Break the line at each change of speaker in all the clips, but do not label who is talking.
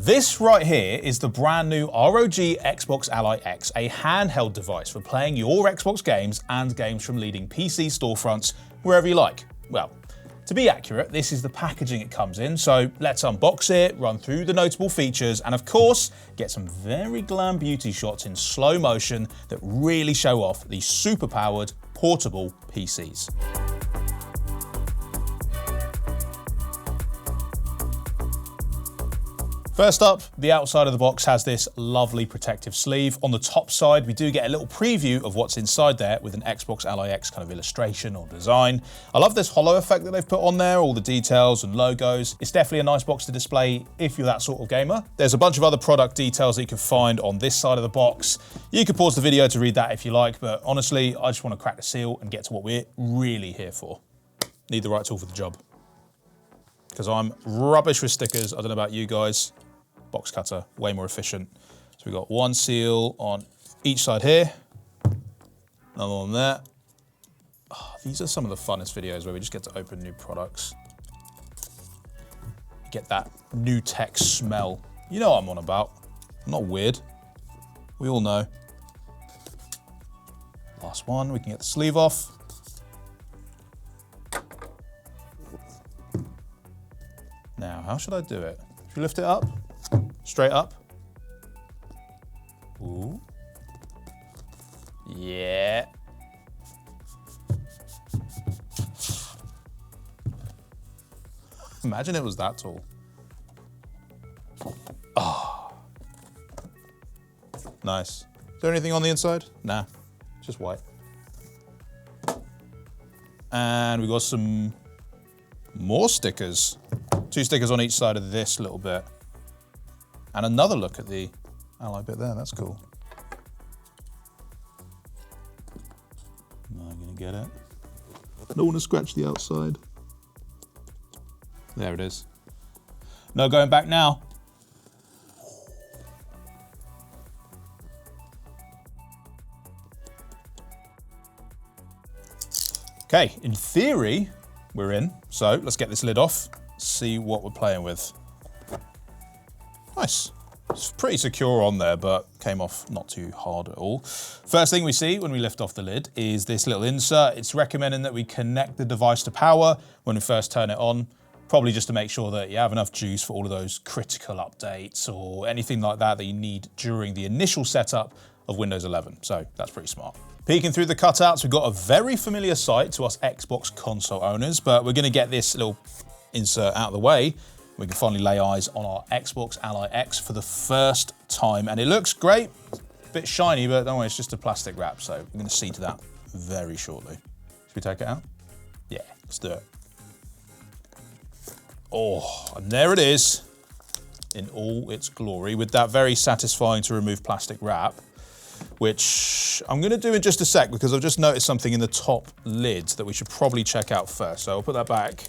This right here is the brand new ROG Xbox Ally X, a handheld device for playing your Xbox games and games from leading PC storefronts wherever you like. Well, to be accurate, this is the packaging it comes in, so let's unbox it, run through the notable features, and of course, get some very glam beauty shots in slow motion that really show off these super-powered portable PCs. First up, the outside of the box has this lovely protective sleeve. On the top side, we do get a little preview of what's inside there with an Xbox Ally X kind of illustration or design. I love this hollow effect that they've put on there, all the details and logos. It's definitely a nice box to display if you're that sort of gamer. There's a bunch of other product details that you can find on this side of the box. You can pause the video to read that if you like, but honestly, I just want to crack the seal and get to what we're really here for. Need the right tool for the job. Because I'm rubbish with stickers. I don't know about you guys. Box cutter, way more efficient. So we've got one seal on each side here, another one there. Oh, these are some of the funnest videos where we just get to open new products. Get that new tech smell. You know what I'm on about. I'm not weird. We all know. Last one, we can get the sleeve off. Now, how should I do it? Should we lift it up? Straight up. Ooh. Yeah. Imagine it was that tall. Oh. Nice. Is there anything on the inside? Nah, just white. And we got some more stickers. 2 stickers on each side of this little bit. And another look at the Ally bit there, that's cool. Am I gonna get it? I don't want to scratch the outside. There it is. No going back now. Okay, in theory, we're in. So let's get this lid off, see what we're playing with. Nice. It's pretty secure on there, but came off not too hard at all. First thing we see when we lift off the lid is this little insert. It's recommending that we connect the device to power when we first turn it on, probably just to make sure that you have enough juice for all of those critical updates or anything like that that you need during the initial setup of Windows 11. So that's pretty smart. Peeking through the cutouts, we've got a very familiar sight to us Xbox console owners, but we're gonna get this little insert out of the way. We can finally lay eyes on our Xbox Ally X for the first time, and it looks great. A bit shiny, but don't worry, it's just a plastic wrap, so we're gonna see to that very shortly. Should we take it out? Yeah, let's do it. Oh, and there it is in all its glory with that very satisfying to remove plastic wrap, which I'm gonna do in just a sec because I've just noticed something in the top lid that we should probably check out first. So I'll put that back.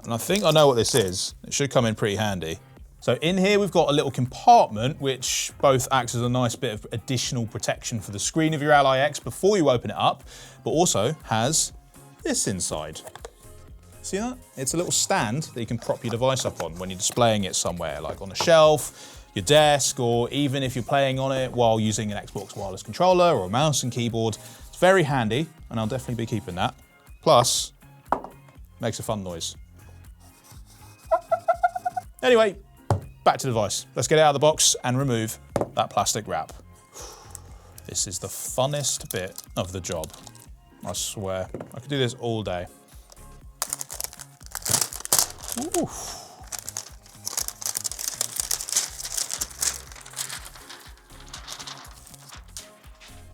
And I think I know what this is. It should come in pretty handy. So in here we've got a little compartment which both acts as a nice bit of additional protection for the screen of your Ally X before you open it up, but also has this inside. See that? It's a little stand that you can prop your device up on when you're displaying it somewhere, like on a shelf, your desk, or even if you're playing on it while using an Xbox wireless controller or a mouse and keyboard. It's very handy, and I'll definitely be keeping that. Plus, makes a fun noise. Anyway, back to the device. Let's get it out of the box and remove that plastic wrap. This is the funnest bit of the job. I swear. I could do this all day. Ooh.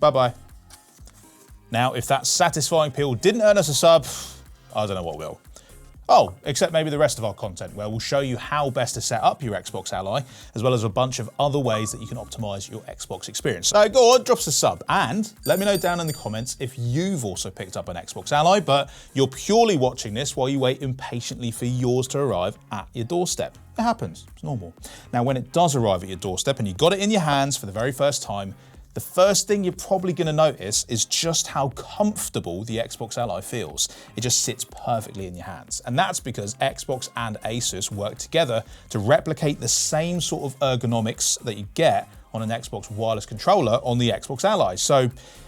Bye-bye. Now, if that satisfying peel didn't earn us a sub, I don't know what will. Oh, except maybe the rest of our content, where we'll show you how best to set up your Xbox Ally, as well as a bunch of other ways that you can optimize your Xbox experience. So go on, drop us a sub, and let me know down in the comments if you've also picked up an Xbox Ally, but you're purely watching this while you wait impatiently for yours to arrive at your doorstep. It happens, it's normal. Now, when it does arrive at your doorstep and you got it in your hands for the very first time, the first thing you're probably going to notice is just how comfortable the Xbox Ally feels. It just sits perfectly in your hands. And that's because Xbox and Asus work together to replicate the same sort of ergonomics that you get on an Xbox wireless controller on the Xbox Ally. So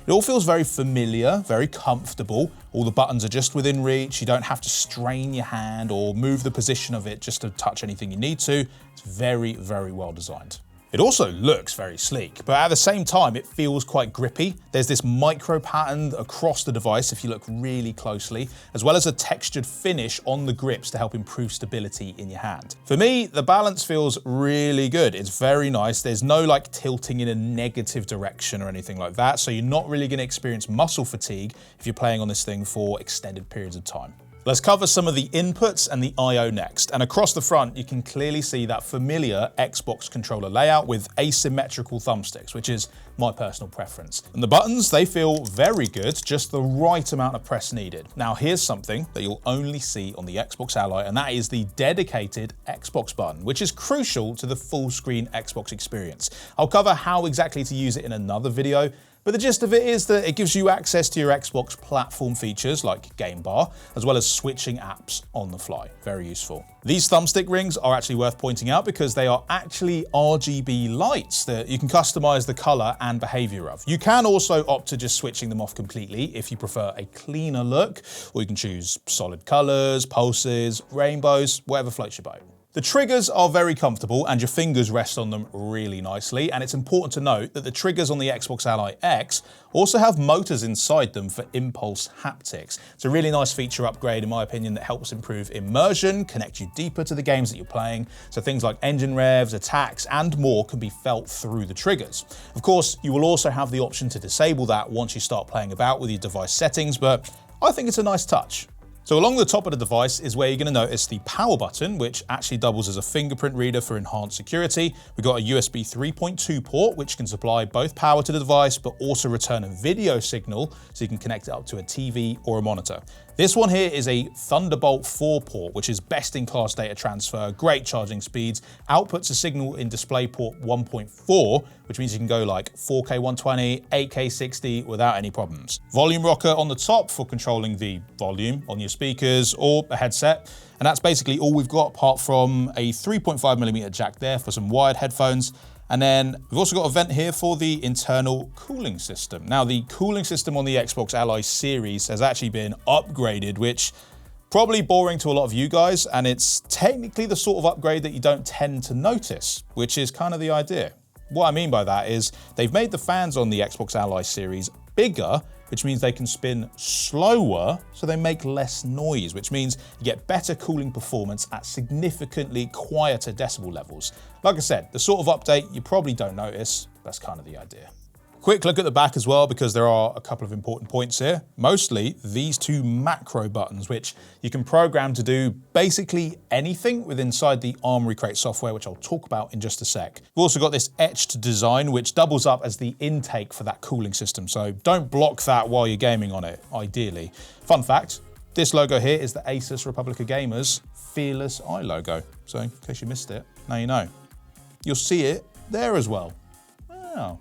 it all feels very familiar, very comfortable. All the buttons are just within reach. You don't have to strain your hand or move the position of it just to touch anything you need to. It's very, very well designed. It also looks very sleek, but at the same time, it feels quite grippy. There's this micro pattern across the device if you look really closely, as well as a textured finish on the grips to help improve stability in your hand. For me, the balance feels really good. It's very nice. There's no like tilting in a negative direction or anything like that, so you're not really gonna experience muscle fatigue if you're playing on this thing for extended periods of time. Let's cover some of the inputs and the I/O next. And across the front, you can clearly see that familiar Xbox controller layout with asymmetrical thumbsticks, which is my personal preference. And the buttons, they feel very good, just the right amount of press needed. Now, here's something that you'll only see on the Xbox Ally, and that is the dedicated Xbox button, which is crucial to the full screen Xbox experience. I'll cover how exactly to use it in another video, but the gist of it is that it gives you access to your Xbox platform features like Game Bar, as well as switching apps on the fly. Very useful. These thumbstick rings are actually worth pointing out because they are actually RGB lights that you can customize the color and behavior of. You can also opt to just switching them off completely if you prefer a cleaner look, or you can choose solid colors, pulses, rainbows, whatever floats your boat. The triggers are very comfortable and your fingers rest on them really nicely, and it's important to note that the triggers on the Xbox Ally X also have motors inside them for impulse haptics. It's a really nice feature upgrade in my opinion that helps improve immersion, connect you deeper to the games that you're playing, so things like engine revs, attacks and more can be felt through the triggers. Of course, you will also have the option to disable that once you start playing about with your device settings, but I think it's a nice touch. So along the top of the device is where you're going to notice the power button, which actually doubles as a fingerprint reader for enhanced security. We've got a USB 3.2 port, which can supply both power to the device, but also return a video signal so you can connect it up to a TV or a monitor. This one here is a Thunderbolt 4 port, which is best-in-class data transfer, great charging speeds, outputs a signal in DisplayPort 1.4, which means you can go like 4K 120, 8K 60 without any problems. Volume rocker on the top for controlling the volume on your speakers or a headset. And that's basically all we've got apart from a 3.5mm jack there for some wired headphones. And then we've also got a vent here for the internal cooling system. Now, the cooling system on the Xbox Ally series has actually been upgraded, which probably boring to a lot of you guys, and it's technically the sort of upgrade that you don't tend to notice, which is kind of the idea. What I mean by that is they've made the fans on the Xbox Ally series bigger, which means they can spin slower, so they make less noise, which means you get better cooling performance at significantly quieter decibel levels. Like I said, the sort of update you probably don't notice, that's kind of the idea. Quick look at the back as well, because there are a couple of important points here. Mostly these two macro buttons, which you can program to do basically anything with inside the Armoury Crate software, which I'll talk about in just a sec. We've also got this etched design, which doubles up as the intake for that cooling system. So don't block that while you're gaming on it, ideally. Fun fact, this logo here is the Asus Republica Gamers Fearless Eye logo. So in case you missed it, now you know. You'll see it there as well. Wow.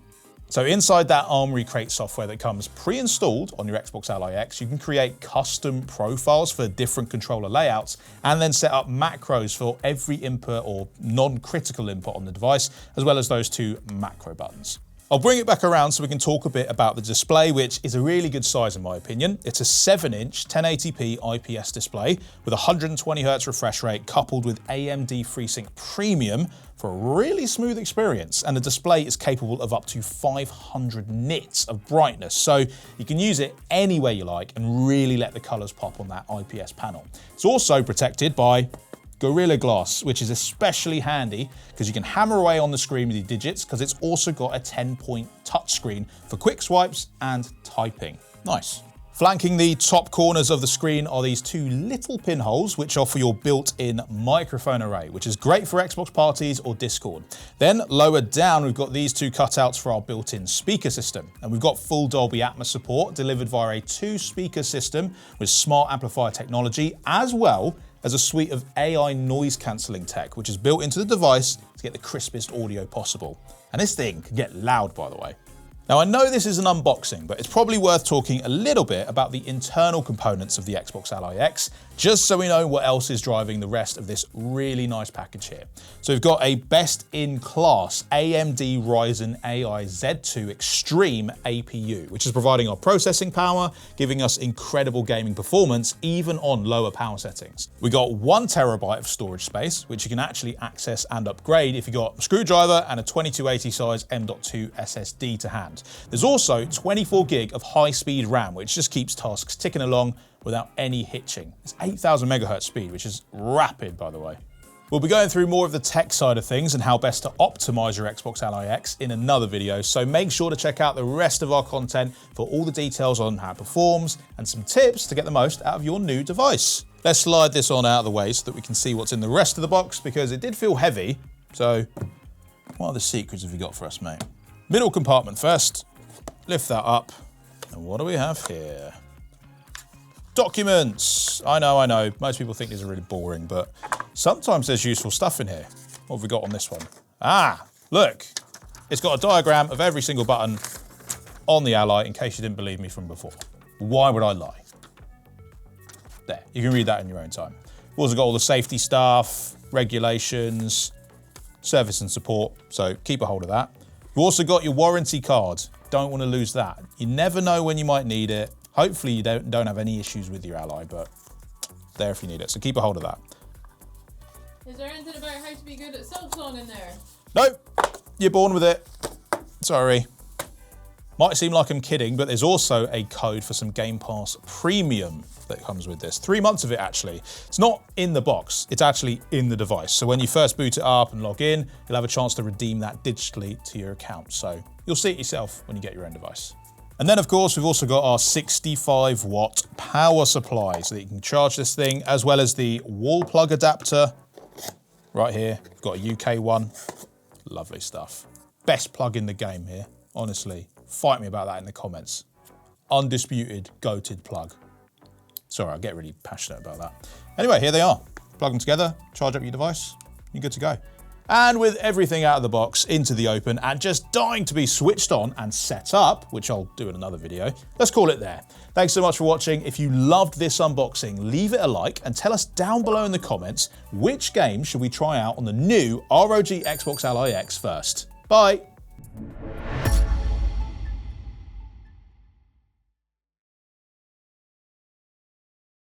So inside that Armoury Crate software that comes pre-installed on your Xbox Ally X, you can create custom profiles for different controller layouts and then set up macros for every input or non-critical input on the device, as well as those two macro buttons. I'll bring it back around so we can talk a bit about the display, which is a really good size in my opinion. It's a 7-inch 1080p IPS display with 120Hz refresh rate coupled with AMD FreeSync Premium for a really smooth experience. And the display is capable of up to 500 nits of brightness, so you can use it any way you like and really let the colors pop on that IPS panel. It's also protected by Gorilla Glass, which is especially handy because you can hammer away on the screen with your digits, because it's also got a 10-point touchscreen for quick swipes and typing. Nice. Flanking the top corners of the screen are these two little pinholes which offer your built-in microphone array, which is great for Xbox parties or Discord. Then lower down, we've got these two cutouts for our built-in speaker system. And we've got full Dolby Atmos support delivered via a 2-speaker system with smart amplifier technology, as well as a suite of AI noise cancelling tech, which is built into the device to get the crispest audio possible. And this thing can get loud, by the way. Now I know this is an unboxing, but it's probably worth talking a little bit about the internal components of the Xbox Ally X, just so we know what else is driving the rest of this really nice package here. So we've got a best-in-class AMD Ryzen AI Z2 Extreme APU, which is providing our processing power, giving us incredible gaming performance, even on lower power settings. We got 1 terabyte of storage space, which you can actually access and upgrade if you got a screwdriver and a 2280 size M.2 SSD to hand. There's also 24 gig of high-speed RAM, which just keeps tasks ticking along without any hitching. It's 8,000 megahertz speed, which is rapid, by the way. We'll be going through more of the tech side of things and how best to optimize your Xbox Ally X in another video, so make sure to check out the rest of our content for all the details on how it performs and some tips to get the most out of your new device. Let's slide this on out of the way so that we can see what's in the rest of the box, because it did feel heavy. So what other secrets have you got for us, mate? Middle compartment first. Lift that up. And what do we have here? Documents. I know. Most people think these are really boring, but sometimes there's useful stuff in here. What have we got on this one? Ah, look. It's got a diagram of every single button on the Ally, in case you didn't believe me from before. Why would I lie? There, you can read that in your own time. We've also got all the safety stuff, regulations, service and support, so keep a hold of that. You've also got your warranty card. Don't want to lose that. You never know when you might need it. Hopefully you don't have any issues with your Ally, but there if you need it, so keep a hold of that.
Is there anything about how to be good at self-song in there?
Nope, you're born with it. Sorry. Might seem like I'm kidding, but there's also a code for some Game Pass Premium that comes with this. 3 months of it, actually. It's not in the box, it's actually in the device. So when you first boot it up and log in, you'll have a chance to redeem that digitally to your account. So you'll see it yourself when you get your own device. And then, of course, we've also got our 65-watt power supply so that you can charge this thing, as well as the wall plug adapter right here. We've got a UK one. Lovely stuff. Best plug in the game here, honestly. Fight me about that in the comments. Undisputed, goated plug. Sorry, I get really passionate about that. Anyway, here they are. Plug them together, charge up your device, you're good to go. And with everything out of the box into the open and just dying to be switched on and set up, which I'll do in another video, let's call it there. Thanks so much for watching. If you loved this unboxing, leave it a like and tell us down below in the comments which game should we try out on the new ROG Xbox Ally X first. Bye.